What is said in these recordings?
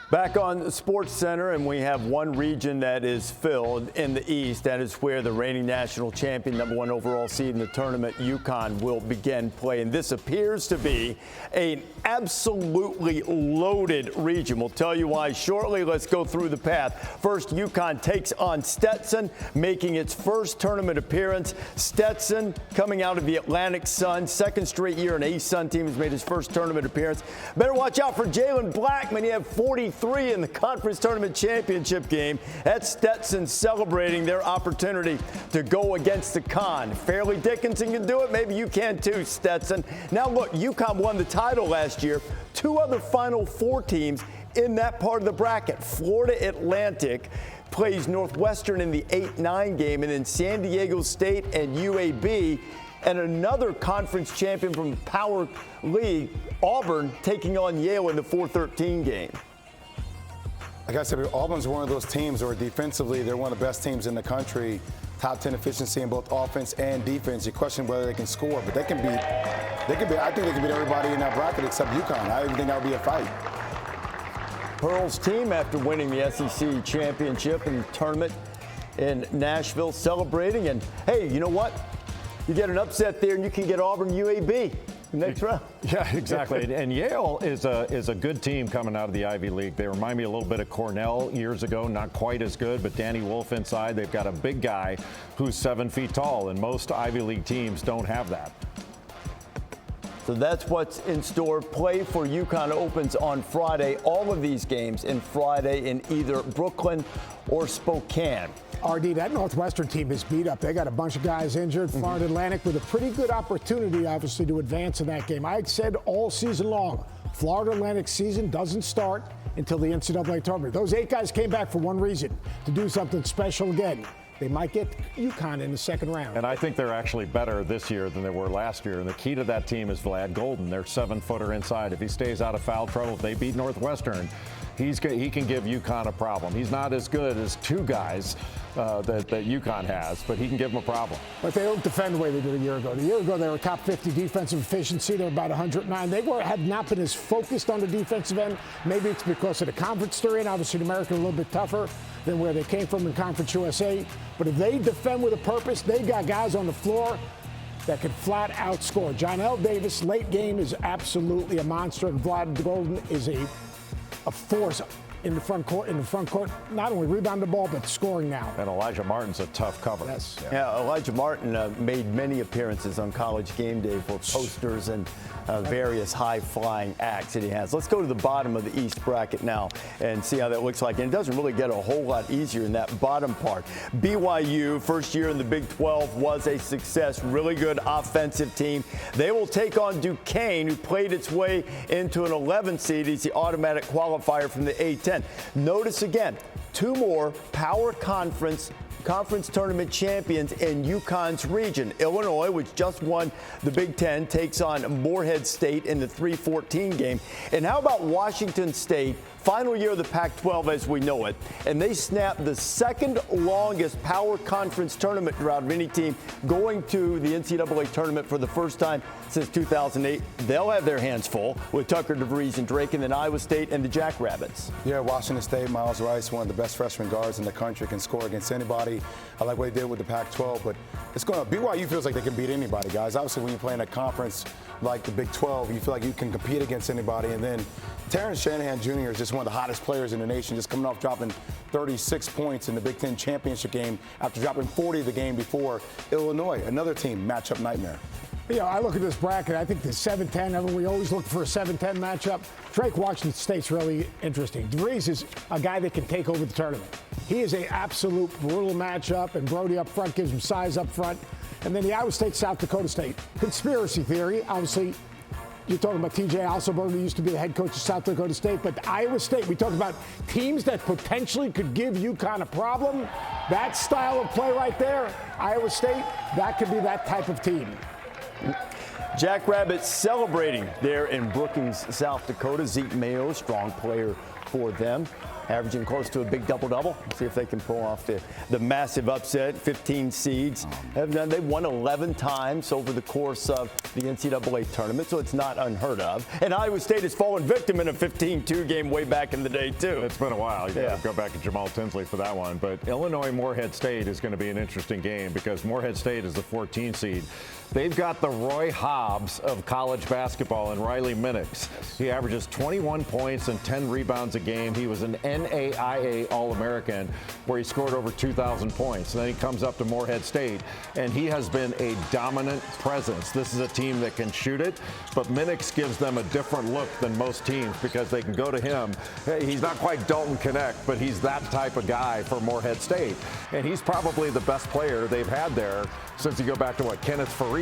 Back on SportsCenter, and we have one region that is filled in the East. That is where the reigning national champion, #1 overall seed in the tournament, UConn, will begin play. And this appears to be an absolutely loaded region. We'll tell you why shortly. Let's go through the path. First, UConn takes on Stetson, making its first tournament appearance. Stetson, coming out of the Atlantic Sun, second straight year an A-Sun team has made his first tournament appearance. Better watch out for Jalen Blackman. He had 43 in the conference tournament championship game. That's Stetson celebrating their opportunity to go against the Con. Fairleigh Dickinson can do it. Maybe you can too, Stetson. Now look, UConn won the title last year. Two other Final Four teams in that part of the bracket. Florida Atlantic plays Northwestern in the 8-9 game, and then San Diego State and UAB, and another conference champion from the Power League, Auburn, taking on Yale in the 4-13 game. Like I said, Auburn's one of those teams where defensively they're one of the best teams in the country. Top 10 efficiency in both offense and defense. You question whether they can score, but I think they can beat everybody in that bracket except UConn. I even think that would be a fight. Pearl's team, after winning the SEC championship and tournament in Nashville, celebrating. And hey, you know what? You get an upset there and you can get Auburn UAB. Next round. Yeah, exactly. And Yale is a good team coming out of the Ivy League. They remind me a little bit of Cornell years ago. Not quite as good, but Danny Wolf inside. They've got a big guy who's 7 feet tall, and most Ivy League teams don't have that. So that's what's in store. Play for UConn opens on Friday. All of these games in Friday in either Brooklyn or Spokane. RD, that Northwestern team is beat up. They got a bunch of guys injured. Florida Atlantic with a pretty good opportunity, obviously, to advance in that game. I said all season long, Florida Atlantic season doesn't start until the NCAA tournament. Those 8 guys came back for one reason, to do something special again. They might get UConn in the second round. And I think they're actually better this year than they were last year. And the key to that team is Vlad Golden. They're 7-footer inside. If he stays out of foul trouble, if they beat Northwestern, he can give UConn a problem. He's not as good as 2 guys that UConn has, but he can give them a problem. But they don't defend the way they did a year ago. A year ago, they were top 50 defensive efficiency. They're about 109. They had not been as focused on the defensive end. Maybe it's because of the conference they're in. Obviously, the American a little bit tougher than where they came from in Conference USA. But if they defend with a purpose, they got guys on the floor that can flat out score. Rece Davis, late game, is absolutely a monster, and Vlad Golden is a force in the front court, not only rebounding the ball, but scoring now. And Elijah Martin's a tough cover. Yes. Yeah, Elijah Martin made many appearances on College Game Day for posters and various high-flying acts that he has. Let's go to the bottom of the East bracket now and see how that looks like. And it doesn't really get a whole lot easier in that bottom part. BYU, first year in the Big 12, was a success. Really good offensive team. They will take on Duquesne, who played its way into an 11 seed. He's the automatic qualifier from the A10. Notice again, 2 more power conference tournament champions in UConn's region. Illinois, which just won the Big Ten, takes on Morehead State in the 3-14 game. And how about Washington State? Final year of the Pac-12 as we know it, and they snapped the second longest power conference tournament drought of any team, going to the NCAA tournament for the first time since 2008. They'll have their hands full with Tucker DeVries and Drake, and then Iowa State and the Jackrabbits. Yeah, Washington State, Miles Rice, one of the best freshman guards in the country, can score against anybody. I like what they did with the Pac-12, but BYU feels like they can beat anybody, guys. Obviously, when you play in a conference like the Big 12, you feel like you can compete against anybody. And then Terrence Shanahan Jr. is just one of the hottest players in the nation, just coming off dropping 36 points in the Big Ten championship game after dropping 40 the game before. Illinois, another team, matchup nightmare. You know, I look at this bracket, I think the 7-10, we always look for a 7-10 matchup. Drake Washington State's really interesting. DeVries is a guy that can take over the tournament. He is an absolute brutal matchup, and Brody up front gives him size up front. And then the Iowa State, South Dakota State. Conspiracy theory, obviously. You're talking about T.J. Alsoberg, who used to be the head coach of South Dakota State. But Iowa State, we talk about teams that potentially could give UConn a problem. That style of play right there, Iowa State, that could be that type of team. Jackrabbits celebrating there in Brookings, South Dakota. Zeke Mayo, strong player for them, averaging close to a big double-double. See if they can pull off the massive upset. 15 seeds. They've won 11 times over the course of the NCAA tournament, so it's not unheard of. And Iowa State has fallen victim in a 15-2 game way back in the day, too. It's been a while. You got to go back to Jamal Tinsley for that one. But Illinois-Morehead State is going to be an interesting game because Morehead State is the 14 seed. They've got the Roy Hobbs of college basketball and Riley Minix. He averages 21 points and 10 rebounds a game. He was an NAIA All-American where he scored over 2,000 points. And then he comes up to Morehead State, and he has been a dominant presence. This is a team that can shoot it, but Minix gives them a different look than most teams because they can go to him. He's not quite Dalton Connect, but he's that type of guy for Morehead State. And he's probably the best player they've had there since you go back to, Kenneth Fareed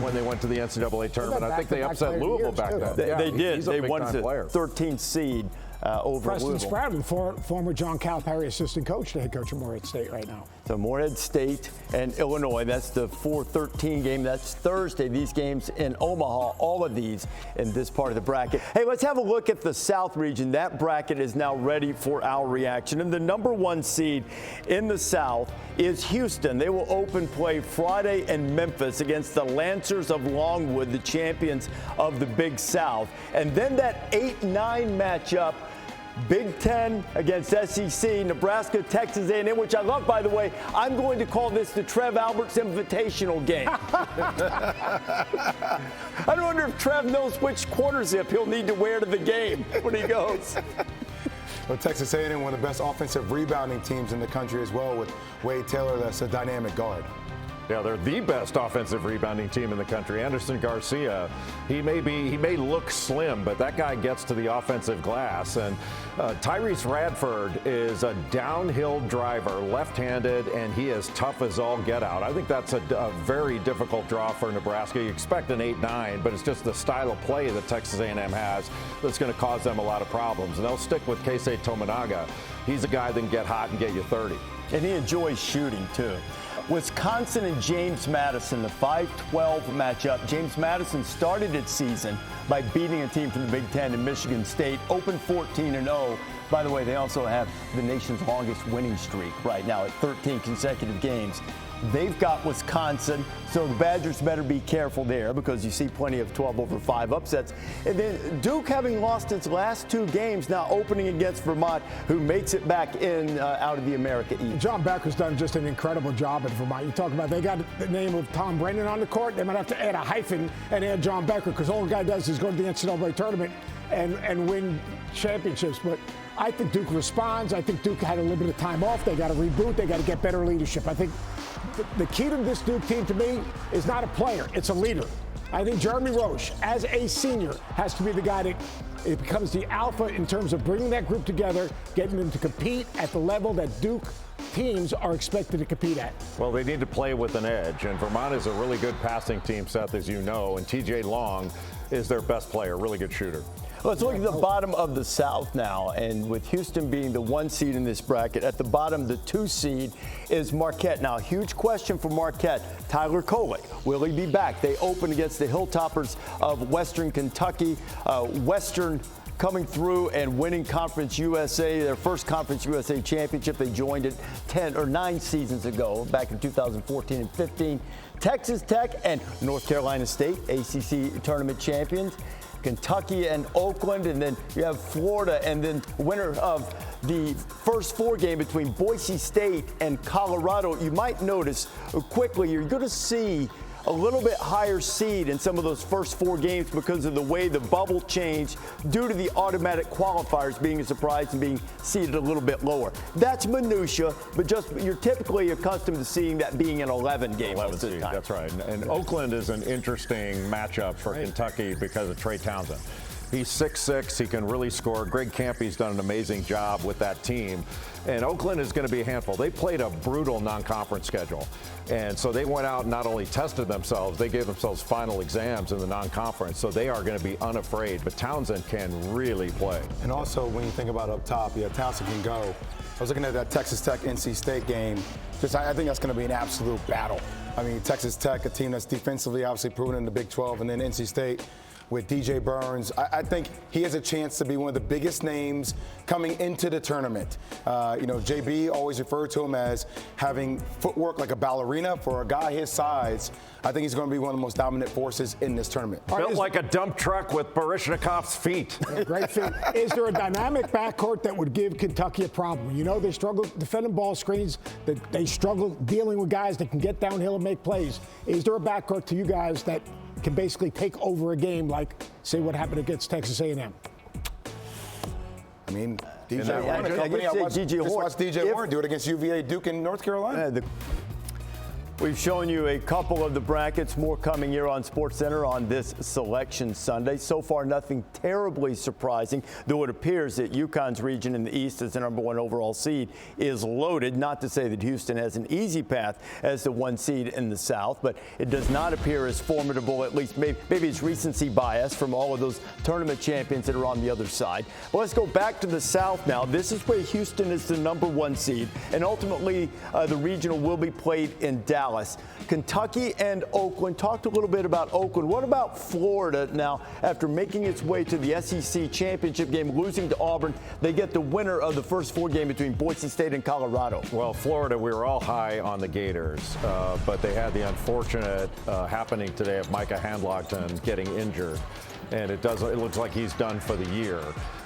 when they went to the NCAA tournament. I think they upset Louisville back then. They did. They won the 13th seed over Preston Louisville. Spradlin, former John Calipari assistant coach, the head coach of Morehead State right now. So Morehead State and Illinois, that's the 4-13 game. That's Thursday. These games in Omaha, all of these in this part of the bracket. Hey, let's have a look at the South region. That bracket is now ready for our reaction. And the number 1 seed in the South is Houston. They will open play Friday in Memphis against the Lancers of Longwood, the champions of the Big South. And then that 8-9 matchup, Big Ten against SEC, Nebraska, Texas A&M, which I love, by the way. I'm going to call this the Trev Alberts Invitational game. I wonder if Trev knows which quarter zip he'll need to wear to the game when he goes. Well, Texas A&M, one of the best offensive rebounding teams in the country as well, with Wade Taylor, that's a dynamic guard. Yeah, they're the best offensive rebounding team in the country. Anderson Garcia, he may look slim, but that guy gets to the offensive glass. And Tyrese Radford is a downhill driver, left-handed, and he is tough as all get out. I think that's a very difficult draw for Nebraska. You expect an 8-9, but it's just the style of play that Texas A&M has that's going to cause them a lot of problems. And they'll stick with Keisei Tominaga. He's a guy that can get hot and get you 30. And he enjoys shooting, too. Wisconsin and James Madison, the 5-12 matchup. James Madison started its season by beating a team from the Big Ten in Michigan State, open 14-0. By the way, they also have the nation's longest winning streak right now at 13 consecutive games. They've got Wisconsin, so the Badgers better be careful there because you see plenty of 12-over-5 upsets. And then Duke, having lost its last 2 games, now opening against Vermont, who makes it back in out of the America East. John Becker's done just an incredible job at Vermont. You talk about they got the name of Tom Brennan on the court. They might have to add a hyphen and add John Becker because all the guy does is go to the NCAA tournament and win championships. But I think Duke responds. I think Duke had a little bit of time off. They got to reboot. They got to get better leadership. I think the key to this Duke team, to me, is not a player. It's a leader. I think Jeremy Roche, as a senior, has to be the guy that it becomes the alpha in terms of bringing that group together, getting them to compete at the level that Duke teams are expected to compete at. Well, they need to play with an edge, and Vermont is a really good passing team, Seth, as you know, and TJ Long is their best player, really good shooter. Let's look at the bottom of the South now, and with Houston being the 1 seed in this bracket, at the bottom, the 2 seed is Marquette. Now, huge question for Marquette. Tyler Coley, will he be back? They open against the Hilltoppers of Western Kentucky. Western coming through and winning Conference USA, their first Conference USA championship. They joined it 10 or 9 seasons ago, back in 2014 and 15. Texas Tech and North Carolina State, ACC tournament champions. Kentucky and Oakland, and then you have Florida, and then winner of the first 4 game between Boise State and Colorado. You might notice quickly you're going to see a little bit higher seed in some of those first 4 games because of the way the bubble changed due to the automatic qualifiers being a surprise and being seeded a little bit lower. That's minutia, but just you're typically accustomed to seeing that being an 11 game. 11 seed, that's right. And Oakland is an interesting matchup for Kentucky because of Trey Townsend. He's 6'6", he can really score. Greg Campy's done an amazing job with that team. And Oakland is going to be a handful. They played a brutal non-conference schedule. And so they went out and not only tested themselves, they gave themselves final exams in the non-conference. So they are going to be unafraid. But Townsend can really play. And also, when you think about up top, Townsend can go. I was looking at that Texas Tech NC State game. I think that's going to be an absolute battle. I mean, Texas Tech, a team that's defensively obviously proven in the Big 12, and then NC State, with DJ Burns. I think he has a chance to be one of the biggest names coming into the tournament. JB always referred to him as having footwork like a ballerina. For a guy his size, I think he's going to be one of the most dominant forces in this tournament. Built like a dump truck with Barishnikov's feet. Great feet. Is there a dynamic backcourt that would give Kentucky a problem? They struggle defending ball screens. They struggle dealing with guys that can get downhill and make plays. Is there a backcourt to you guys that can basically take over a game like, say, what happened against Texas A&M? I mean, DJ Horn. Watch DJ Horn do it against UVA, Duke, and North Carolina. We've shown you a couple of the brackets, more coming here on SportsCenter on this Selection Sunday. So far, nothing terribly surprising, though it appears that UConn's region in the East as the #1 overall seed is loaded. Not to say that Houston has an easy path as the 1 seed in the South, but it does not appear as formidable, at least maybe it's recency bias from all of those tournament champions that are on the other side. But let's go back to the South now. This is where Houston is the #1 seed, and ultimately the regional will be played in Dallas. Kentucky and Oakland. Talked a little bit about Oakland. What about Florida now? After making its way to the SEC championship game, losing to Auburn, they get the winner of the first 4 game between Boise State and Colorado. Well, Florida, we were all high on the Gators, but they had the unfortunate happening today of Micah Handlogton getting injured, and it looks like he's done for the year.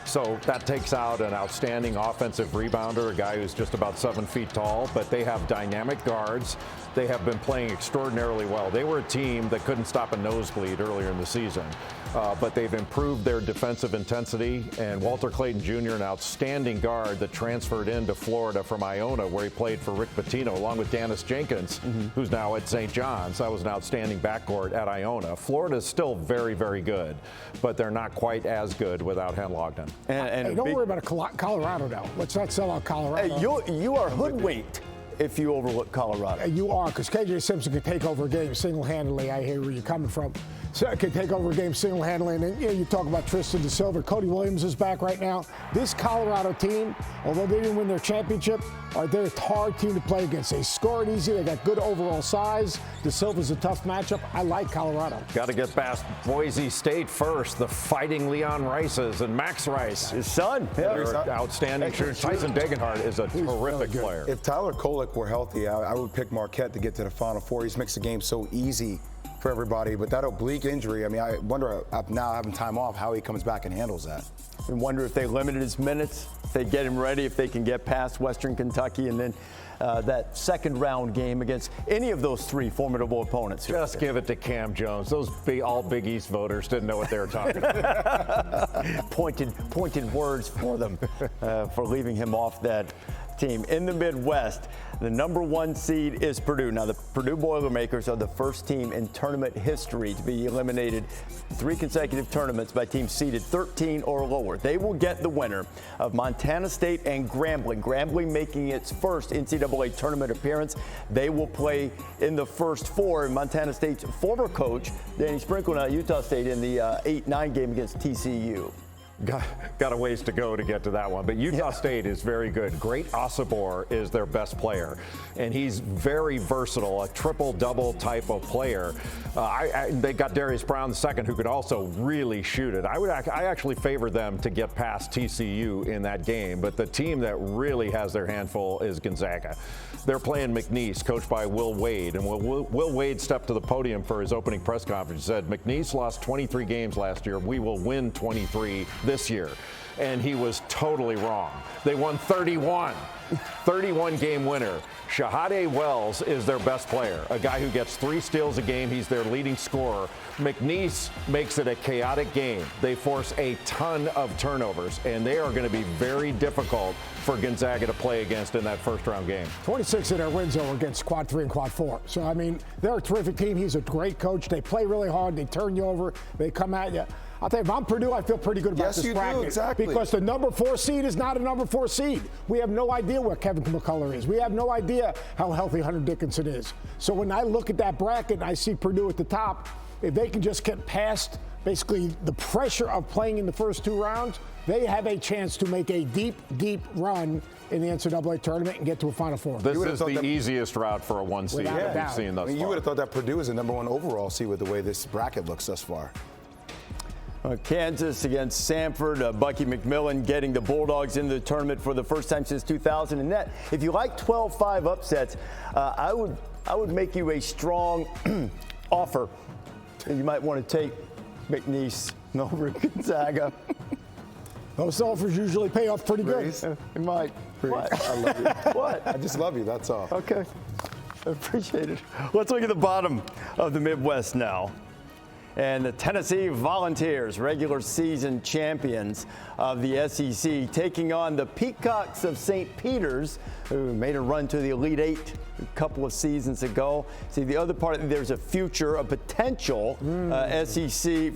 So that takes out an outstanding offensive rebounder, a guy who's just about 7 feet tall, but they have dynamic guards. They have been playing extraordinarily well. They were a team that couldn't stop a nosebleed earlier in the season, but they've improved their defensive intensity. And Walter Clayton Jr., an outstanding guard that transferred into Florida from Iona, where he played for Rick Pitino, along with Dennis Jenkins, who's now at St. John's. That was an outstanding backcourt at Iona. Florida's still very, very good, but they're not quite as good without Handlogton. Hey, don't worry about Colorado now. Let's not sell out Colorado. Hey, you are hoodwinked if you overlook Colorado. You are, because KJ Simpson can take over a game single-handedly. I hear where you're coming from. So can take over a game single-handedly. And you talk about Tristan De Silva. Cody Williams is back right now. This Colorado team, although they didn't win their championship, they're a hard team to play against. They score it easy. They got good overall size. De Silva's a tough matchup. I like Colorado. Got to get past Boise State first. The Fighting Leon Rices and Max Rice, his son. They're outstanding. Tyson Degenhardt is a terrific player. If Tyler Kolek were healthy, I would pick Marquette to get to the Final Four. He's makes the game so easy for everybody. But that oblique injury, I wonder now having time off how he comes back and handles that. I wonder if they limited his minutes, if they get him ready, if they can get past Western Kentucky, and then that second round game against any of those 3 formidable opponents. Just give it to Cam Jones. Those all Big East voters didn't know what they were talking about. Pointed words for them for leaving him off that team. In the Midwest, the #1 seed is Purdue. Now, the Purdue Boilermakers are the first team in tournament history to be eliminated 3 consecutive tournaments by teams seeded 13 or lower. They will get the winner of Montana State and Grambling. Grambling making its first NCAA tournament appearance. They will play in the first 4. And Montana State's former coach, Danny Sprinkle, at Utah State in the 8-9 game against TCU. Got a ways to go to get to that one, but Utah State is very good. Great Osibor is their best player, and he's very versatile, a triple-double type of player. They got Darius Brown II, who could also really shoot it. I actually favor them to get past TCU in that game, but the team that really has their handful is Gonzaga. They're playing McNeese, coached by Will Wade, and Will Wade stepped to the podium for his opening press conference and said, McNeese lost 23 games last year. We will win 23 this year. And he was totally wrong. They won 31. 31-game winner. Shahade Wells is their best player, a guy who gets 3 steals a game. He's their leading scorer. McNeese makes it a chaotic game. They force a ton of turnovers, and they are going to be very difficult for Gonzaga to play against in that first-round game. 26 of their wins, though, against Quad 3 and Quad 4. So, I mean, they're a terrific team. He's a great coach. They play really hard. They turn you over. They come at you. I'll tell you, if I'm Purdue, I feel pretty good about this bracket. Yes, you do, exactly. Because the #4 seed is not a #4 seed. We have no idea where Kevin McCullough is. We have no idea how healthy Hunter Dickinson is. So when I look at that bracket and I see Purdue at the top, if they can just get past basically the pressure of playing in the first 2 rounds, they have a chance to make a deep, deep run in the NCAA tournament and get to a Final Four. This is the easiest route for a 1 seed that we've seen thus far. You would have thought that Purdue is the #1 overall seed with the way this bracket looks thus far. Kansas against Samford. Bucky McMillan getting the Bulldogs into the tournament for the first time since 2000. And that, if you like 12-5 upsets, I would make you a strong offer. You might want to take McNeese over Gonzaga. Those offers usually pay off pretty good. It might. What? I love you. What? I just love you, that's all. Okay. I appreciate it. Let's look at the bottom of the Midwest now. And the Tennessee Volunteers, regular season champions of the SEC, taking on the Peacocks of St. Peter's, who made a run to the Elite Eight a couple of seasons ago. See, the other part, there's a potential SEC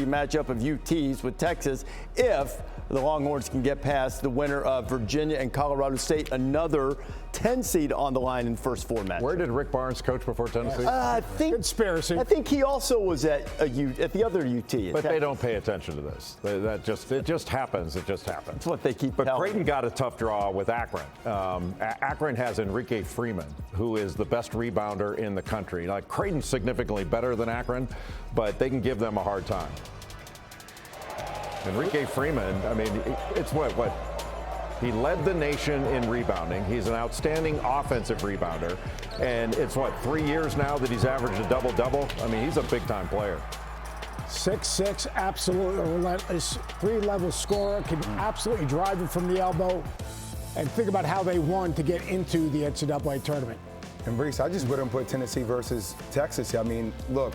matchup of UTs with Texas if the Longhorns can get past the winner of Virginia and Colorado State, another 10 seed on the line in the first 4 matches. Where did Rick Barnes coach before Tennessee? I think conspiracy. I think he also was at the other UT. But they don't pay attention to this. It just happens. It just happens. That's what they keep But telling Creighton me. got a tough draw with Akron. Akron has Enrique Freeman, who is the best rebounder in the country. Like, Creighton's significantly better than Akron, but they can give them a hard time. Enrique Freeman, I mean, it's what he led the nation in rebounding. He's an outstanding offensive rebounder, and it's 3 years now that he's averaged a double-double. I mean, he's a big-time player. 6'6", absolutely relentless, 3-level scorer, can absolutely drive it from the elbow. And think about how they won to get into the NCAA tournament. And Rece, I just wouldn't put Tennessee versus Texas. I mean, look,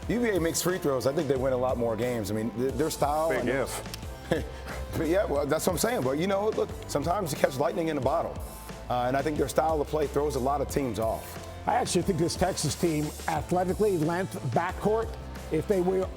UVA makes free throws. I think they win a lot more games. I mean, their style. Big if. But yeah, well, that's what I'm saying. But, you know, look, sometimes you catch lightning in a bottle. And I think their style of play throws a lot of teams off. I actually think this Texas team, athletically, length, backcourt, if they were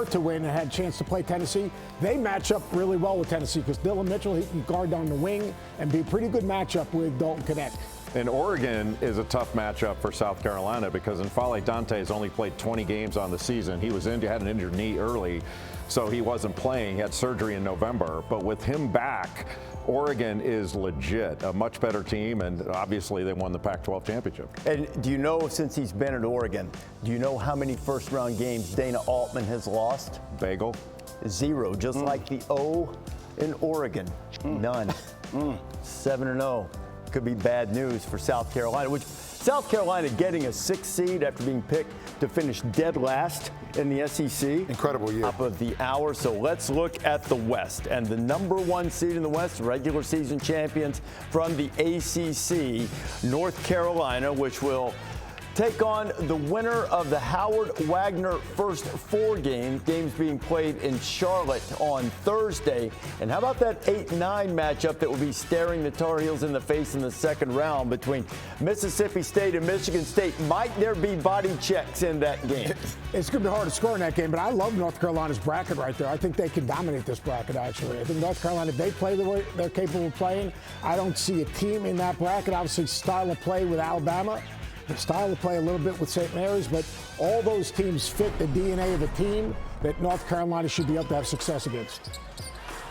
to win and had a chance to play Tennessee, they match up really well with Tennessee because Dylan Mitchell, he can guard down the wing and be a pretty good matchup with Dalton Knecht. And Oregon is a tough matchup for South Carolina because N'Faly Dante has only played 20 games on the season. He had an injured knee early, so he wasn't playing. He had surgery in November. But with him back, Oregon is legit, a much better team, and obviously they won the Pac-12 championship. And do you know, since he's been at Oregon, do you know how many first-round games Dana Altman has lost? Bagel? 0, just like the O in Oregon. None. 7-0. Could be bad news for South Carolina, which South Carolina getting a 6th seed after being picked to finish dead last in the SEC. Incredible year. Top of the hour. So let's look at the West. And the number 1 seed in the West, regular season champions from the ACC, North Carolina, which will take on the winner of the Howard Wagner first 4 games being played in Charlotte on Thursday. And how about that 8-9 matchup that will be staring the Tar Heels in the face in the second round between Mississippi State and Michigan State? Might there be body checks in that game? It's going to be hard to score in that game, but I love North Carolina's bracket right there. I think they can dominate this bracket, actually. I think North Carolina, if they play the way they're capable of playing, I don't see a team in that bracket. Obviously, style of play with Alabama, the style of play a little bit with St. Mary's, but all those teams fit the DNA of a team that North Carolina should be able to have success against.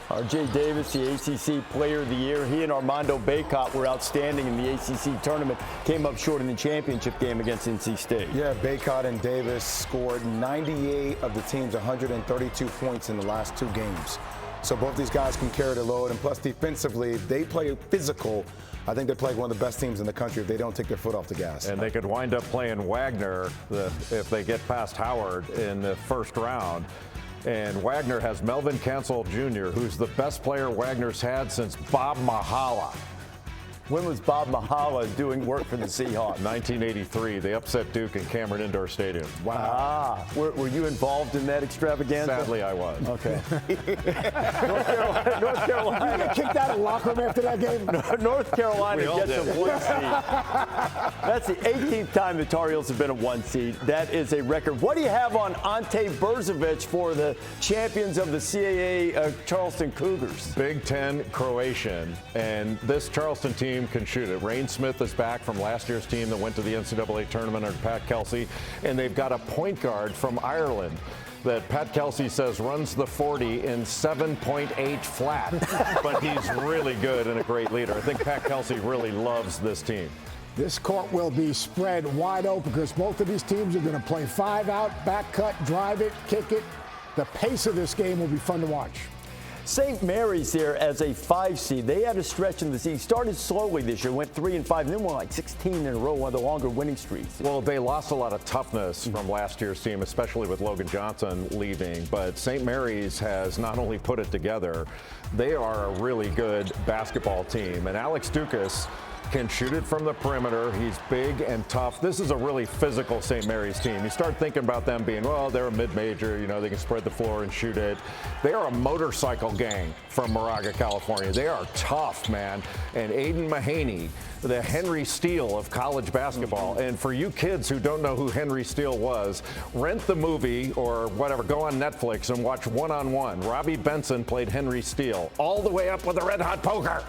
Rece Davis, the ACC Player of the Year. He and Armando Bacot were outstanding in the ACC tournament. Came up short in the championship game against NC State. Yeah, Bacot and Davis scored 98 of the team's 132 points in the last 2 games. So both these guys can carry the load, and plus defensively, they play physical. I think they play one of the best teams in the country if they don't take their foot off the gas. And they could wind up playing Wagner if they get past Howard in the first round. And Wagner has Melvin Cancel Jr., who's the best player Wagner's had since Bob Mahala. When was Bob Mahala doing work for the Seahawks? 1983. They upset Duke in Cameron Indoor Stadium. Wow. Were you involved in that extravaganza? Sadly, I was. Okay. North Carolina. You get kicked out of the locker room after that game? North Carolina We all gets did. a 1 seed. That's the 18th time the Tar Heels have been a 1 seed. That is a record. What do you have on Ante Brzovic for the champions of the CAA Charleston Cougars? Big Ten Croatian, and this Charleston team can shoot it. Rain Smith is back from last year's team that went to the NCAA tournament under Pat Kelsey, and they've got a point guard from Ireland that Pat Kelsey says runs the 40 in 7.8 flat, but he's really good and a great leader. I think Pat Kelsey really loves this team. This court will be spread wide open because both of these teams are going to play 5 out, back cut, drive it, kick it. the pace of this game will be fun to watch. St. Mary's there as a 5 seed. They had a stretch in the season. Started slowly this year, went 3-5, and then won like 16 in a row, one of the longer winning streaks. Well, they lost a lot of toughness from last year's team, especially with Logan Johnson leaving. But St. Mary's has not only put it together, they are a really good basketball team. And Alex Dukas can shoot it from the perimeter. He's big and tough. This is a really physical St. Mary's team. You start thinking about them being, well, they're a mid-major, they can spread the floor and shoot it. They are a motorcycle gang from Moraga, California. They are tough, man. And Aiden Mahaney, the Henry Steele of college basketball. And for you kids who don't know who Henry Steele was, rent the movie or whatever, go on Netflix and watch One-on-One. Robbie Benson played Henry Steele all the way up with a red-hot poker.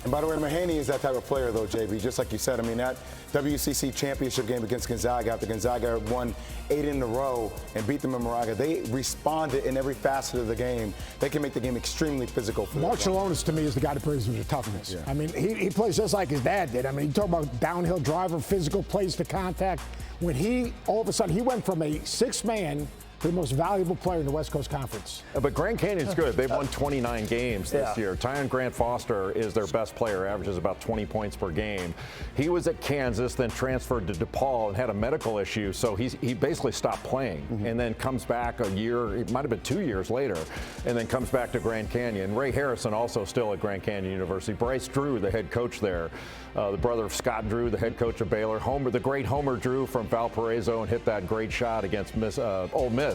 And by the way, Mahaney is that type of player, though, JB. Just like you said, I mean, that WCC championship game against Gonzaga, after Gonzaga won 8 in a row and beat them in Moraga, they responded in every facet of the game. They can make the game extremely physical for them. Marciulionis, to me, is the guy that plays with the toughness. Yeah. I mean, he plays just like his dad did. I mean, you talk about downhill driver, physical, plays to contact. When all of a sudden, he went from a 6-man the most valuable player in the West Coast Conference. But Grand Canyon's good. They've won 29 games this year. Tyon Grant Foster is their best player, averages about 20 points per game. He was at Kansas, then transferred to DePaul and had a medical issue, so he basically stopped playing and then comes back a year, it might have been 2 years later, and then comes back to Grand Canyon. Ray Harrison also still at Grand Canyon University. Bryce Drew, the head coach there, the brother of Scott Drew, the head coach of Baylor. The great Homer Drew from Valparaiso, and hit that great shot against Ole Miss.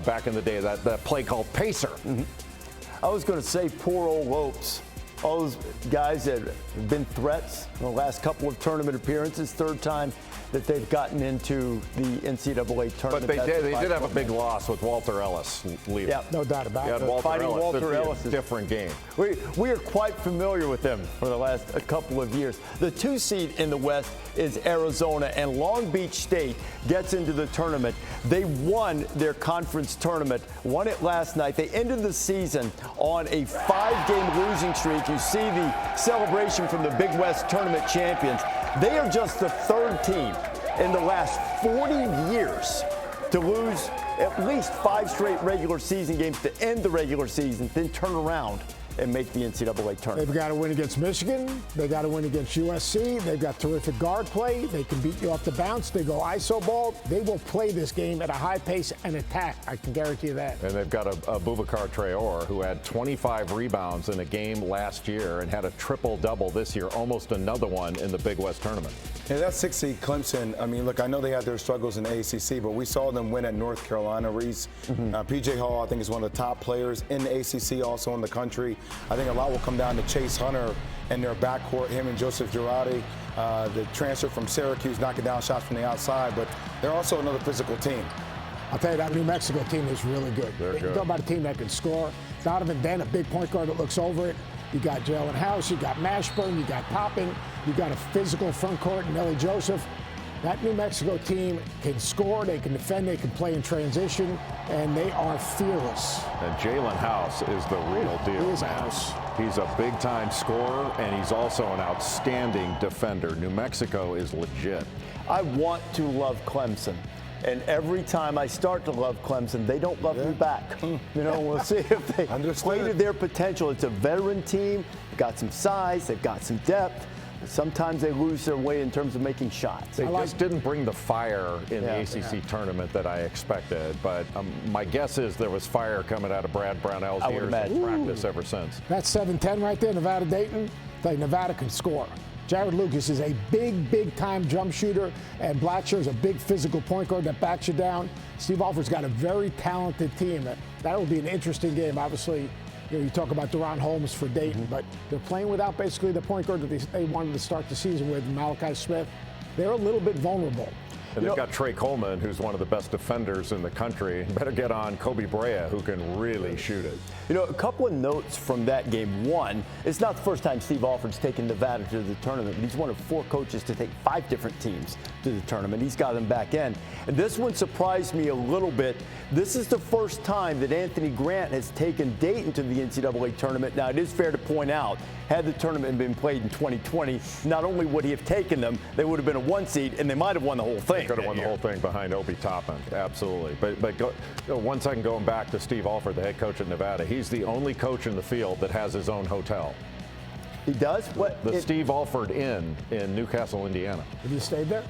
Back in the day, that play called Pacer. I was going to say poor old Lopes. All those guys that have been threats in the last couple of tournament appearances, third time that they've gotten into the NCAA tournament. But they did have a big loss with Walter Ellis leaving. Yeah, no doubt about it. Walter Ellis is a different game. We are quite familiar with them for the last couple of years. The 2 seed in the West is Arizona, and Long Beach State gets into the tournament. They won their conference tournament, won it last night. They ended the season on a 5-game losing streak. You see the celebration from the Big West tournament champions. They are just the 3rd team in the last 40 years to lose at least 5 straight regular season games to end the regular season, then turn around and make the NCAA tournament. They've got to win against Michigan. They got to win against USC. They've got terrific guard play. They can beat you off the bounce. They go ISO ball. They will play this game at a high pace and attack. I can guarantee you that. And they've got a Boubacar Traore who had 25 rebounds in a game last year and had a triple-double this year, almost another one in the Big West tournament. Yeah, that 6 seed Clemson, I mean, look, I know they had their struggles in the ACC, but we saw them win at North Carolina, Rece. P.J. Hall, I think, is one of the top players in the ACC, also in the country. I think a lot will come down to Chase Hunter and their backcourt, him and Joseph Girardi, the transfer from Syracuse, knocking down shots from the outside, but they're also another physical team. I'll tell you, that New Mexico team is really good. They're good. You talk about a team that can score. Donovan Dent, a big point guard that looks over it. You got Jalen House, you got Mashburn, you got Topping, you got a physical front court, Nelly Joseph. That New Mexico team can score, they can defend, they can play in transition, and they are fearless. And Jalen House is the real deal. He is House. He's a big-time scorer, and he's also an outstanding defender. New Mexico is legit. I want to love Clemson. And every time I start to love Clemson, they don't love me back. We'll see if they play to their potential. It's a veteran team. They've got some size. They've got some depth. Sometimes they lose their way in terms of making shots. They just didn't bring the fire in the ACC tournament that I expected. But my guess is there was fire coming out of Brad Brownell's ears in practice ever since. That's 7-10 right there, Nevada-Dayton. Nevada can score. Jared Lucas is a big-time jump shooter, and Blackshear is a big physical point guard that backs you down. Steve Alford's got a very talented team. That will be an interesting game. Obviously, you talk about Deron Holmes for Dayton, but they're playing without basically the point guard that they wanted to start the season with, Malachi Smith. They're a little bit vulnerable. And they've got Trey Coleman, who's one of the best defenders in the country. Better get on Kobe Brea, who can really shoot it. A couple of notes from that game. One, it's not the first time Steve Alford's taken Nevada to the tournament. He's one of 4 coaches to take 5 different teams to the tournament. He's got them back in. And this one surprised me a little bit. This is the first time that Anthony Grant has taken Dayton to the NCAA tournament. Now, it is fair to point out, had the tournament been played in 2020, not only would he have taken them, they would have been a 1 seed, and they might have won the whole thing. thing. Could have won the whole thing behind Obi Toppin, absolutely. But 1 second going back to Steve Alford, the head coach at Nevada. He's the only coach in the field that has his own hotel. He does? What? The Steve Alford Inn in Newcastle, Indiana. Have you stayed there?